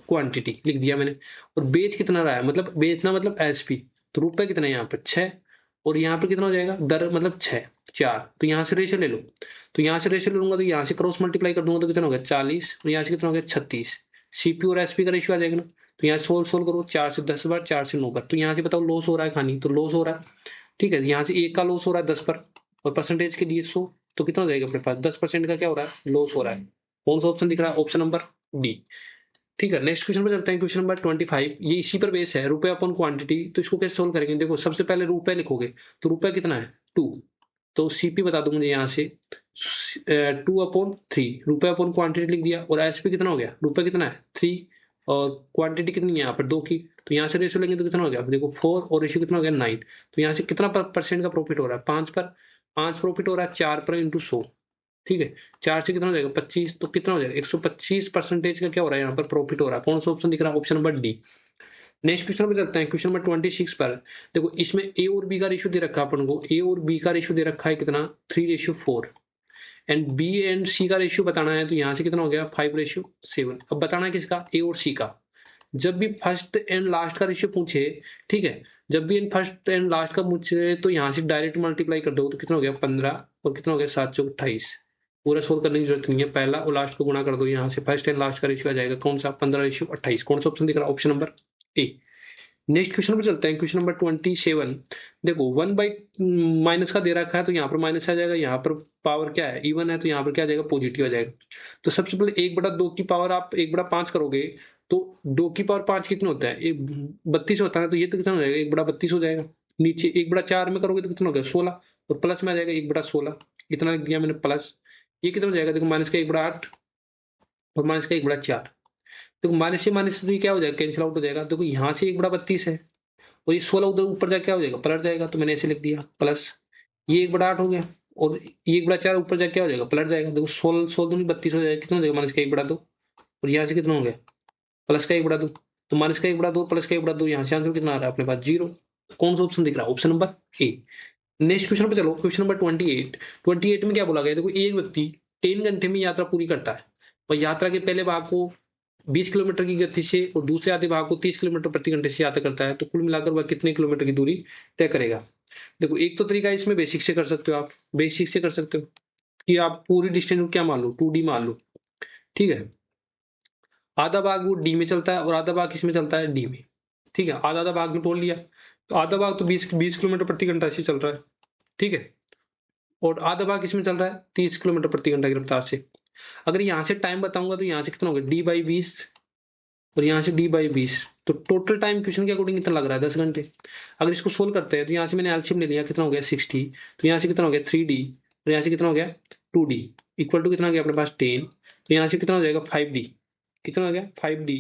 क्वांटिटी लिख दिया मैंने। और बेच कितना रहा है, मतलब बेचना मतलब एसपी, तो रुपए कितना है यहाँ पर? 6, और यहाँ पर कितना हो जाएगा? दर मतलब 6, 4। तो यहाँ से रेशियो ले लो, तो यहाँ से रेशियो ले लूंगा, तो यहाँ से क्रॉस मल्टीप्लाई कर दूंगा, तो कितना हो गया? 40, और यहाँ से कितना हो गया? 36। सीपी और एसपी का रेशियो आ जाएगा ना। तो यहाँ सोल्व सोल्व करो, 4 से 10 बार, 4 से 9 बार। तो यहाँ से बताओ लॉस हो रहा है खानी, तो लॉस हो रहा है। ठीक है, यहाँ से एक का लॉस हो रहा है 10 पर, और परसेंटेज के लिए 100, तो कितना हो जाएगा अपने पास? 10% का क्या हो रहा है? लॉस हो रहा है। कौन सा ऑप्शन दिख रहा है? Option number D. ठीक है, नेक्स्ट क्वेश्चन पे चलते हैं, क्वेश्चन नंबर 25। ये इसी पर बेस है, रुपए अपॉन क्वांटिटी। तो इसको कैसे सोल्व करेंगे? देखो सबसे पहले रुपए लिखोगे, तो रुपए कितना है? 2। तो सीपी बता दूं मुझे यहाँ से 2/3, रुपए अपॉन क्वांटिटी लिख दिया, और एसपी कितना हो गया? रुपए कितना है? 3, और क्वांटिटी कितनी है यहाँ पर? 2 की। तो यहाँ से रेशियो लेंगे तो कितना हो गया? देखो 4, और रेशियो कितना हो गया? 9। तो यहाँ से कितना परसेंट का प्रॉफिट हो रहा है? 5 पर। 5 प्रॉफिट हो रहा है 4 पर इंटू 100। ठीक है, 4 से कितना हो जाएगा? 25, तो कितना हो जाएगा? 125% का क्या हो रहा है यहाँ पर? प्रॉफिट हो रहा है। कौन सा ऑप्शन दिख रहा है? Option number D. Next question पे चलते हैं, क्वेश्चन नंबर 26 पर। देखो इसमें ए और बी का रेशियो दे रखा है अपन को, ए और बी का रेशियो दे रखा है कितना? 3:4। एंड बी एंड सी का रेशियो बताना है, तो यहाँ से कितना हो गया? 5:7। अब बताना है किसका? ए और सी का। जब भी फर्स्ट एंड लास्ट का रेशियो पूछे, ठीक है, जब भी फर्स्ट एंड लास्ट का पूछे, तो यहाँ से डायरेक्ट मल्टीप्लाई कर दो, तो कितना हो गया? 15, और कितना हो गया? 7×28। पूरा सोल्व करने की जरूरत नहीं है, पहला और लास्ट को गुणा कर दो, यहाँ से फर्स्ट एंड लास्ट का रेशियो आ जाएगा कौन सा? 15:28। कौन सा ऑप्शन दिख रहा है? Option number A. Next question पर चलते हैं, क्वेश्चन नंबर 27। देखो 1/- का दे रखा है, तो यहाँ पर माइनस आ जाएगा, यहाँ पर पावर क्या है? इवन है, तो यहाँ पर क्या आ जाएगा? पॉजिटिव आ जाएगा। तो सबसे पहले 1/2 की पावर आप 1/5 करोगे, तो 2 की पावर 5 कितना होता है? 32 होता है, तो ये तो कितना हो जाएगा? 1/32 हो जाएगा। नीचे 1/4 में करोगे तो कितना हो गया? 16, और प्लस में आ जाएगा 1/16। इतना लिख दिया मैंने प्लस। ये कितना हो जाएगा? देखो माइनस का 1/8, और माइनस का 1/4। देखो माइनस से ये क्या हो जाएगा? कैंसिल आउट हो जाएगा। देखो यहाँ से 1/32 है, और ये 16 उधर ऊपर जाके क्या हो जाएगा? पलट जाएगा, तो मैंने ऐसे लिख दिया प्लस। ये 1/8 हो गया, और ये 1/4 ऊपर जाके क्या हो जाएगा, पलट जाएगा। देखो 16 16 दूनी 32 हो जाएगा, कितना हो जाएगा, -1/2। और यहाँ से कितना हो गया, +1/2। तो -1/2 +1/2, यहाँ से आंसर कितना आ रहा है अपने पास, 0। कौन सा ऑप्शन दिख रहा है, option number A. Next question पे चलो, क्वेश्चन नंबर 28। 28 में क्या बोला गया, देखो एक व्यक्ति 3 घंटे में यात्रा पूरी करता है और यात्रा के पहले भाग को 20 किलोमीटर की गति से और दूसरे आधे भाग को 30 किलोमीटर प्रति घंटे से यात्रा करता है, तो कुल मिलाकर वह कितने किलोमीटर की दूरी तय करेगा। देखो एक तो तरीका इसमें बेसिक से कर सकते हो, आप बेसिक से कर सकते हो कि आप पूरी डिस्टेंस को क्या मान लो, 2D मान लो, ठीक है। आधा भाग वो डी में चलता है और आधा भाग किसमें चलता है, डी में, ठीक है। आधा आधा भाग में तोड़ लिया, तो आधा भाग तो 20 किलोमीटर प्रति घंटा से चल रहा है, ठीक है। और आधा भाग किसमें चल रहा है, 30 किलोमीटर प्रति घंटा की रफ्तार से। अगर यहाँ से टाइम बताऊंगा तो यहाँ से कितना होगा, d/20 और यहाँ से d/20, तो टोटल टाइम क्वेश्चन के अकॉर्डिंग कितना लग रहा है, 10 घंटे। अगर इसको सोल्व करते हैं तो यहाँ से मैंने एलसीएम ले लिया, कितना हो गया 60, तो यहाँ से कितना हो गया 3D और यहाँ से कितना हो गया 2D, इक्वल टू कितना हो गया अपने पास 10, तो यहाँ से कितना हो जाएगा 5D, कितना हो गया 5D।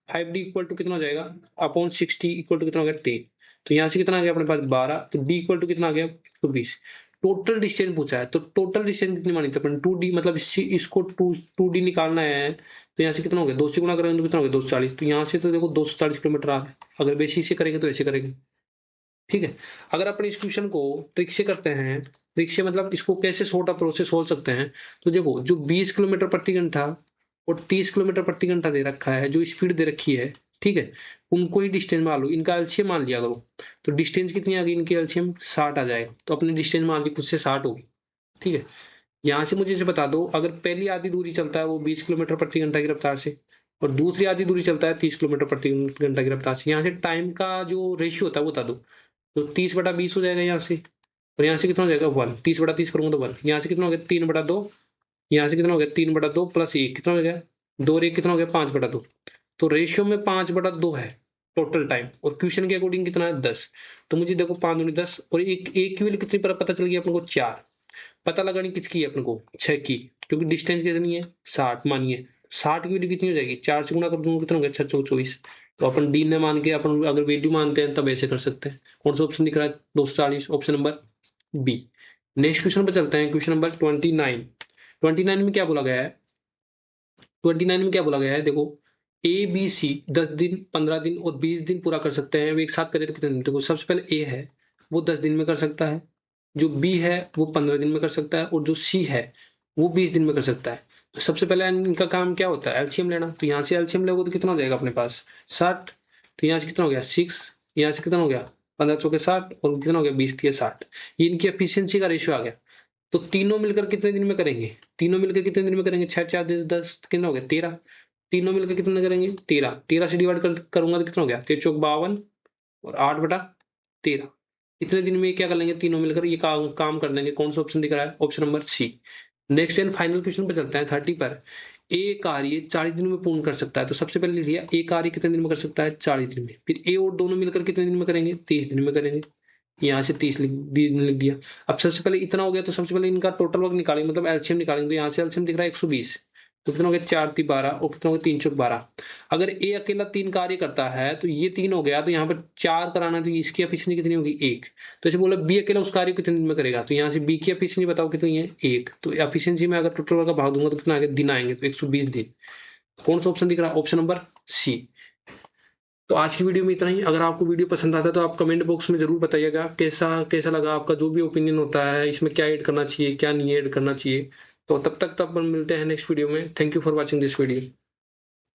5D इक्वल टू कितना हो जाएगा अपॉन 60 इक्वल टू कितना हो गया 10, तो यहाँ से कितना आ गया अपने पास 12, तो D इक्वल टू कितना आ गया 120। टोटल डिस्टेंस पूछा है, तो टोटल डिस्टेंस कितनी मानी थी अपन, 2D, मतलब इसको 2D निकालना है, तो यहाँ से कितना हो गया, 2 से गुणा करेंगे तो कितना हो गया 240, तो यहाँ से तो देखो 240 किलोमीटर आ रहा है। अगर बेसिक से करेंगे तो ऐसे करेंगे, ठीक है। अगर अपन इस क्वेश्चन को ट्रिक से करते हैं, ट्रिक से मतलब इसको कैसे शॉर्ट अप्रोच से सोच सकते हैं, तो देखो जो 20 किलोमीटर प्रति घंटा और 30 किलोमीटर प्रति घंटा दे रखा है, जो स्पीड दे रखी है, ठीक है, उनको ही डिस्टेंस मान लो, इनका एलसीएम मान लिया करो। तो डिस्टेंस कितनी आ गई, इनकी एलसीएम 60 आ जाएगा, तो अपनी डिस्टेंस मान ली खुद से 60 होगी, ठीक है। यहाँ से मुझे इसे बता दो, अगर पहली आधी दूरी चलता है वो 20 किलोमीटर प्रति घंटा की रफ्तार से और दूसरी आधी दूरी चलता है 30 किलोमीटर प्रति घंटा की रफ्तार से, यहाँ से टाइम का जो रेशियो होता है वो बता दो। तो 30/20 हो जाएगा यहाँ से, और यहाँ से कितना हो जाएगा 1, 30/30 करूंगा तो 1, यहाँ से कितना हो गया 3/2, यहाँ से कितना हो गया 3/2 प्लस 1 कितना हो गया 2 और 1 कितना हो गया 5/2। तो रेशियो में 5/2 है टोटल टाइम, और क्वेश्चन के अकॉर्डिंग कितना है 10। तो मुझे देखो 5 दूनी 10 और एक की वैल्यू कितनी पता चल गई अपने को 4। पता लगानी किसकी है अपने को, 6 की, क्योंकि डिस्टेंस कितनी है 60, मानिए 60 की वैल्यू कितनी हो जाएगी, 4 से गुणा कर दूंगा कितना हो गया 6 चौक 24। तो अपन डी ने मान के अपन अगर वैल्यू मानते हैं तब ऐसे कर सकते हैं। कौन सा ऑप्शन दिख रहा है 240, option number B. Next question पर चलते हैं, क्वेश्चन नंबर 29। 29 में क्या बोला गया है, 29 में क्या बोला गया है, देखो ए बी सी 10 दिन 15 दिन और 20 दिन पूरा कर सकते हैं, वो एक साथ करें तो कितने दिन। देखो सबसे पहले ए है वो 10 दिन में कर सकता है, जो बी है वो 15 दिन में कर सकता है और जो सी है वो 20 दिन में कर सकता है। तो सबसे पहले इनका काम क्या होता है, एलसीएम लेना। तो यहाँ से एलसीएम लोगे तो कितना हो जाएगा अपने पास 60, तो यहाँ से कितना हो गया 6, यहाँ से कितना हो गया 15 चौके 60 और कितना हो गया 20 के 60। ये इनकी एफिशिएंसी का रेशियो आ गया। तो तीनों मिलकर कितने दिन में करेंगे, तीनों मिलकर कितने दिन में करेंगे, 6 4 10 कितना हो गया 13। तीनों मिलकर कितने करेंगे 13, 13 से डिवाइड करूंगा तो कितना हो गया 13 चौक 52 और 8/13। इतने दिन में क्या कर लेंगे, तीनों मिलकर ये काम कर लेंगे। कौन सा ऑप्शन दिख रहा है, option number C. Next and final question पे चलते हैं 30 पर। ए कार्य 40 दिन में पूर्ण कर सकता है, तो सबसे पहले लिख लिया ए कार्य कितने दिन में कर सकता है 40 दिन में। फिर ए और दोनों मिलकर कितने दिन में करेंगे 30 दिन में करेंगे, यहाँ से 30 लिख दिया। अब सबसे पहले इतना हो गया, तो सबसे पहले इनका टोटल वर्क निकालेंगे, मतलब एलसीएम निकालेंगे। तो यहाँ से एलसीएम दिख रहा है 120, तो कितना हो गया 4 3 12 और कितना हो गया 3 चौक 12। अगर ए अकेला 3 कार्य करता है तो ये 3 हो गया, तो यहाँ पर 4 कराना है, तो इसकी एफिशिएंसी कितनी होगी 1। तो ऐसे बोला बी अकेला उस कार्य को कितने दिन में करेगा, तो यहाँ से बी की एफिशिएंसी बताओ कितनी है 1। तो एफिशिएंसी में अगर टोटल वर्क का भाग दूंगा तो कितना आगे दिन आएंगे, तो 120 दिन। कौन सा ऑप्शन दिख रहा है, ऑप्शन नंबर सी। तो आज की वीडियो में इतना ही। अगर आपको वीडियो पसंद आता है तो आप कमेंट बॉक्स में जरूर बताइएगा कैसा कैसा लगा आपका, जो भी ओपिनियन होता है इसमें क्या ऐड करना चाहिए क्या नहीं ऐड करना चाहिए। तो तब तक मिलते हैं नेक्स्ट वीडियो में। Thank you for watching this video.